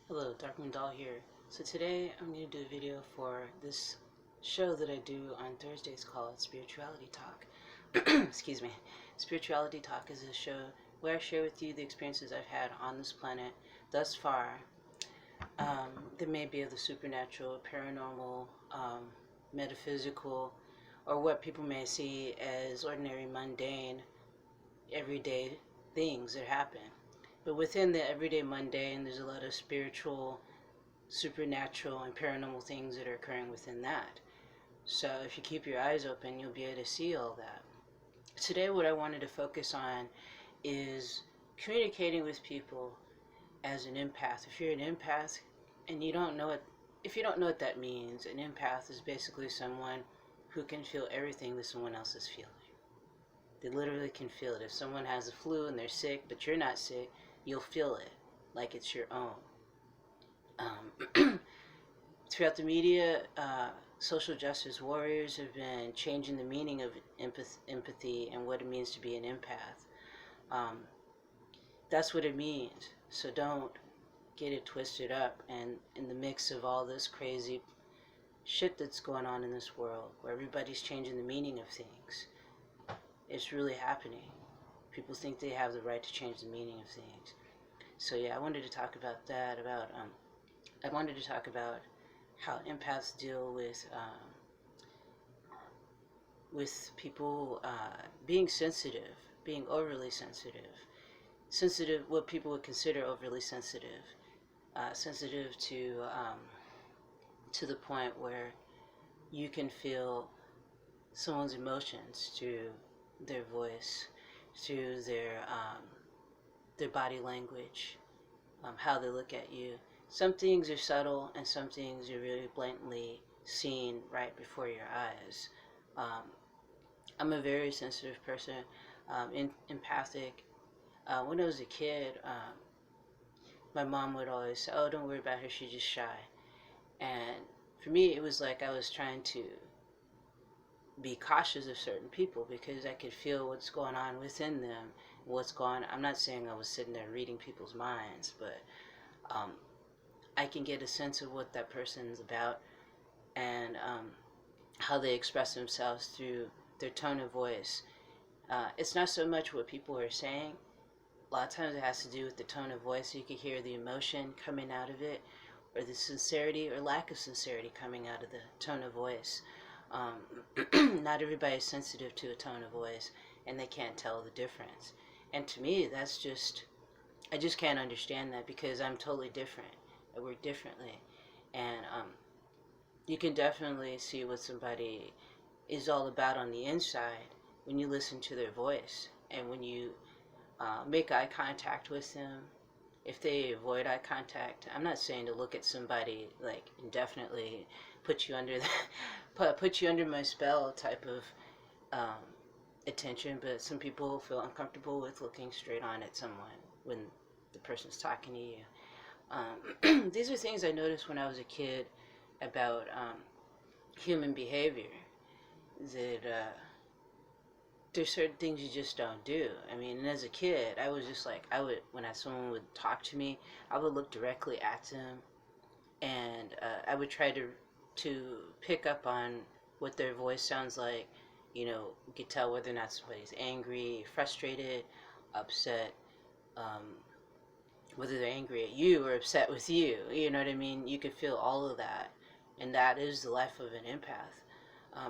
Hello, Darkmoon Doll here. So today I'm going to do a video for this show that I do on Thursdays called Spirituality Talk. Excuse me. Spirituality Talk is a show where I share with you the experiences I've had on this planet thus far. That may be of the supernatural, paranormal, metaphysical, or what people may see as ordinary, mundane, everyday things that happen. But within the everyday mundane, there's a lot of spiritual, supernatural, and paranormal things that are occurring within that. So if you keep your eyes open, you'll be able to see all that. Today, what I wanted to focus on is communicating with people as an empath. If you're an empath and you don't know it, if you don't know what that means, an empath is basically someone who can feel everything that someone else is feeling. They literally can feel it. If someone has a flu and they're sick, but you're not sick, you'll feel it like it's your own. Throughout the media, social justice warriors have been changing the meaning of empathy and what it means to be an empath. That's what it means. So don't get it twisted up and in the mix of all this crazy shit that's going on in this world where everybody's changing the meaning of things. It's really happening. People think they have the right to change the meaning of things. So yeah, I wanted to talk about that. I wanted to talk about how empaths deal with people being sensitive, being overly sensitive, what people would consider overly sensitive to the point where you can feel someone's emotions through their voice, through their body language, how they look at you. Some things are subtle, and some things are really blatantly seen right before your eyes. I'm a very sensitive person, empathic. When I was a kid, my mom would always say, "Oh, don't worry about her, she's just shy." And for me, it was like I was trying to be cautious of certain people because I could feel what's going on within them. I'm not saying I was sitting there reading people's minds, but I can get a sense of what that person's about and how they express themselves through their tone of voice. It's not so much what people are saying. A lot of times it has to do with the tone of voice. So you can hear the emotion coming out of it, or the sincerity or lack of sincerity coming out of the tone of voice. Not everybody is sensitive to a tone of voice, and they can't tell the difference. And to me, I just can't understand that because I'm totally different. I work differently. And you can definitely see what somebody is all about on the inside when you listen to their voice and when you make eye contact with them. If they avoid eye contact, I'm not saying to look at somebody like indefinitely, put you under put you under my spell type of um, attention, but some people feel uncomfortable with looking straight on at someone when the person's talking to you. These are things I noticed when I was a kid about human behavior. That there's certain things you just don't do. I mean, and as a kid, I was just like, when someone would talk to me, I would look directly at them, and I would try to pick up on what their voice sounds like. You could tell whether or not somebody's angry, frustrated, upset, whether they're angry at you or upset with you. You know what I mean? You could feel all of that, and that is the life of an empath.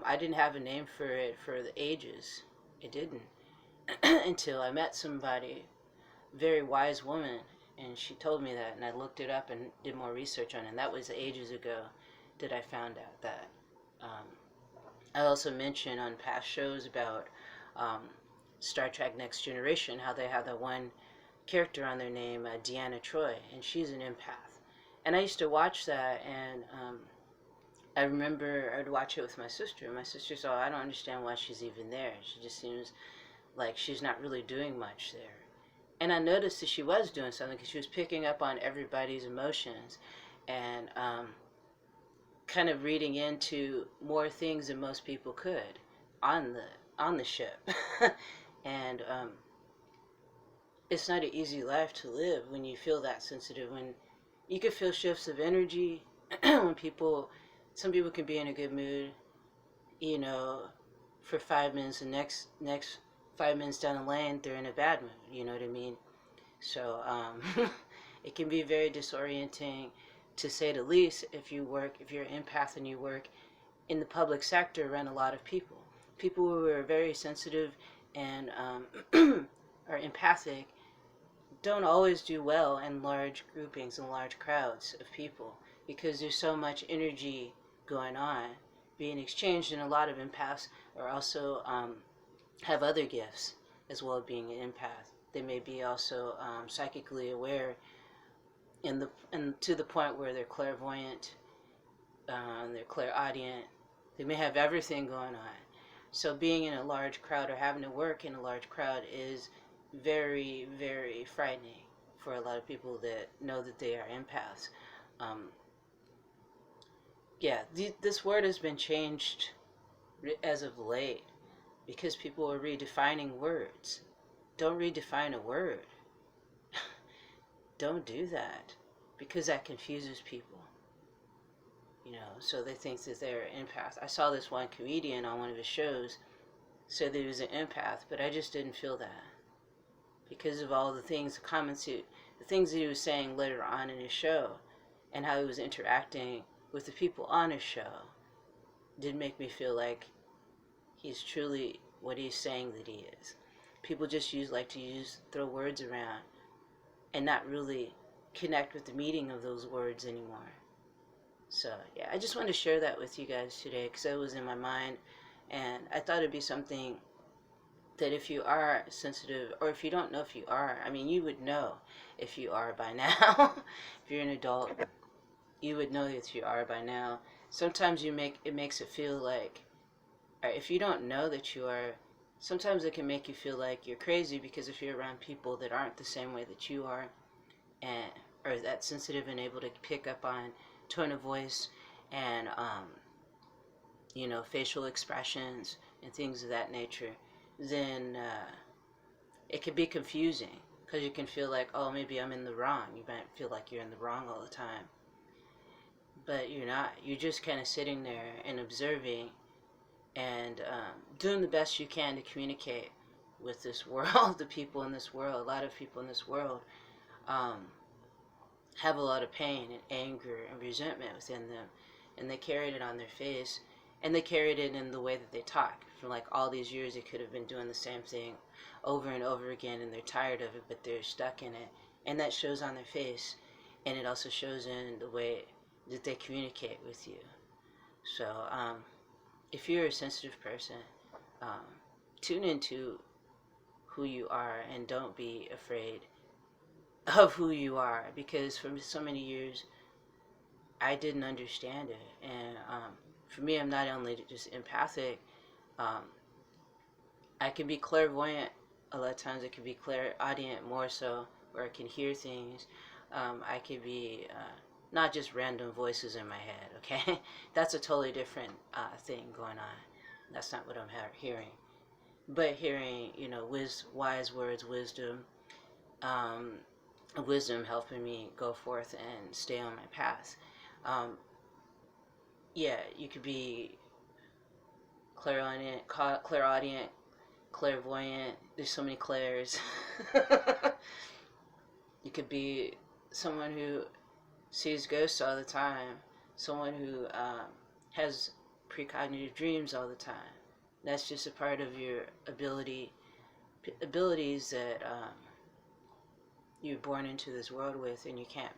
I didn't have a name for it for the ages. I didn't until I met somebody, very wise woman, and she told me that, and I looked it up and did more research on it. And that was ages ago that I found out that. I also mentioned on past shows about um, Star Trek Next Generation how they have that one character on their name, Deanna Troi, and she's an empath. And I used to watch that, and I remember I'd watch it with my sister. My sister said, I don't understand why she's even there. She just seems like she's not really doing much there. And I noticed that she was doing something because she was picking up on everybody's emotions and kind of reading into more things than most people could on the ship. And it's not an easy life to live when you feel that sensitive, when you can feel shifts of energy when some people can be in a good mood, you know, for 5 minutes, the next 5 minutes down the lane, they're in a bad mood. You know what I mean? So it can be very disorienting, to say the least, if you're an empath and you work in the public sector around a lot of people. People who are very sensitive and are empathic don't always do well in large groupings and large crowds of people, because there's so much energy going on being exchanged, and a lot of empaths are also have other gifts as well as being an empath. They may be also psychically aware and to the point where they're clairvoyant, they're clairaudient. They may have everything going on. So being in a large crowd or having to work in a large crowd is very, very frightening for a lot of people that know that they are empaths. Um, yeah, this word has been changed as of late because people are redefining words. Don't redefine a word. Don't do that, because that confuses people. So they think that they're an empath. I saw this one comedian on one of his shows say that he was an empath, but I just didn't feel that, because of all the things, the things that he was saying later on in his show, and how he was interacting with the people on his show, didn't make me feel like he's truly what he's saying that he is. People just throw words around and not really connect with the meaning of those words anymore. So yeah, I just wanted to share that with you guys today because it was in my mind, and I thought it'd be something that if you are sensitive, or if you don't know if you are, I mean, you would know if you are by now. If you're an adult, you would know that you are by now. Sometimes it makes it feel like, if you don't know that you are, sometimes it can make you feel like you're crazy, because if you're around people that aren't the same way that you are, and are that sensitive and able to pick up on tone of voice and facial expressions and things of that nature, then it can be confusing, because you can feel like, oh, maybe I'm in the wrong. You might feel like you're in the wrong all the time, but you're not. You're just kind of sitting there and observing and doing the best you can to communicate with this world. The people in this world, a lot of people in this world have a lot of pain and anger and resentment within them, and they carried it on their face, and they carried it in the way that they talk. For like all these years, they could have been doing the same thing over and over again, and they're tired of it, but they're stuck in it, and that shows on their face, and it also shows in the way that they communicate with you. So if you're a sensitive person, tune into who you are and don't be afraid of who you are, because for so many years I didn't understand it. And for me, I'm not only just empathic, I can be clairvoyant. A lot of times I can be clairaudient more so, where I can hear things. I could be not just random voices in my head, okay? That's a totally different thing going on. That's not what I'm hearing. But hearing, wise words, wisdom helping me go forth and stay on my path. Yeah, you could be clairaudient, clairvoyant. There's so many clairs. You could be someone who sees ghosts all the time, someone who has precognitive dreams all the time. That's just a part of your abilities that you're born into this world with, and you can't.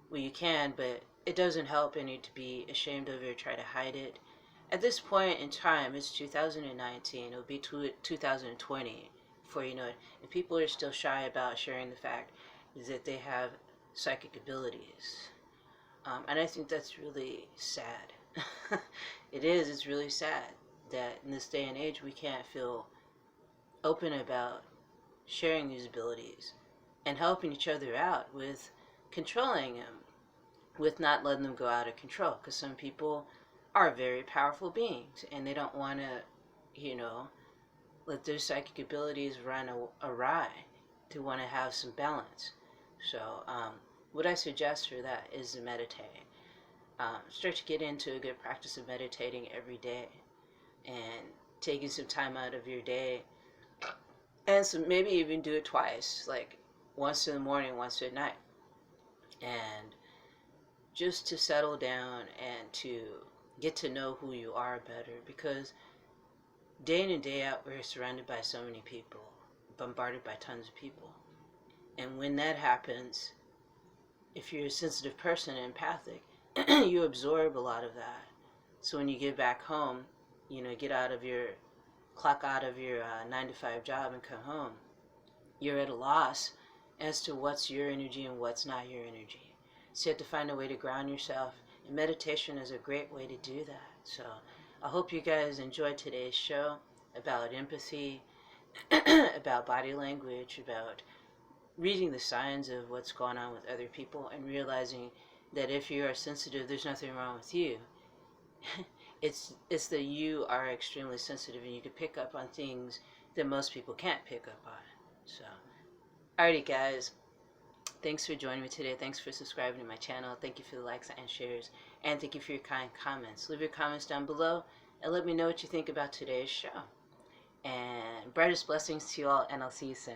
Well, you can, but it doesn't help any to be ashamed of it or try to hide it. At this point in time, it's 2019. It'll be 2020 before you know it, and people are still shy about sharing the fact that they have psychic abilities, and I think that's really sad. It is. It's really sad that in this day and age we can't feel open about sharing these abilities and helping each other out with controlling them, with not letting them go out of control. Because some people are very powerful beings and they don't want to, let their psychic abilities run awry. They want to have some balance. So what I suggest for that is to meditate. Start to get into a good practice of meditating every day and taking some time out of your day. And so maybe even do it twice, like once in the morning, once at night. And just to settle down and to get to know who you are better, because day in and day out we're surrounded by so many people, bombarded by tons of people, and when that happens, if you're a sensitive person and empathic, you absorb a lot of that. So when you get back home, get out of your clock out of your 9 to 5 job and come home, you're at a loss as to what's your energy and what's not your energy. So you have to find a way to ground yourself, and meditation is a great way to do that. So I hope you guys enjoyed today's show about empathy, about body language, about reading the signs of what's going on with other people, and realizing that if you are sensitive, there's nothing wrong with you. It's that you are extremely sensitive and you can pick up on things that most people can't pick up on. So, alrighty guys, thanks for joining me today. Thanks for subscribing to my channel. Thank you for the likes and shares, and thank you for your kind comments. Leave your comments down below and let me know what you think about today's show. And brightest blessings to you all, and I'll see you soon.